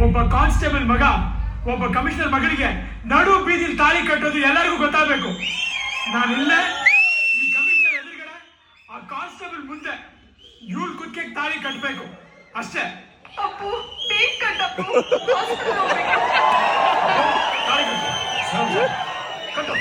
ಒಬ್ಬ ಕಾನ್ಸ್ಟೇಬಲ್ ಮಗ ಒಬ್ಬ ಕಮಿಷನರ್ ಮಗಳಿಗೆ ನಡು ಬೀದಿಲಿ ತಾಳಿ ಕಟ್ಟೋದು ಎಲ್ಲರಿಗೂ ಗೊತ್ತಾಗಬೇಕು. ನಾನಿಲ್ಲೇ ಈ ಕಮಿಷನರ್ ಎದುರುಗಡೆ ಆ ಕಾನ್ಸ್ಟೇಬಲ್ ಮುಂದೆ ಇವಳು ಕುತ್ತಿಗೆ ತಾಳಿ ಕಟ್ಟಬೇಕು ಅಷ್ಟೇ. ಅಪ್ಪು ಟೇಕ್ ಕಟ್ಟಪ್ಪು. ತಾಳಿ ಕಟ್ಟು ಕಟ್ಟು.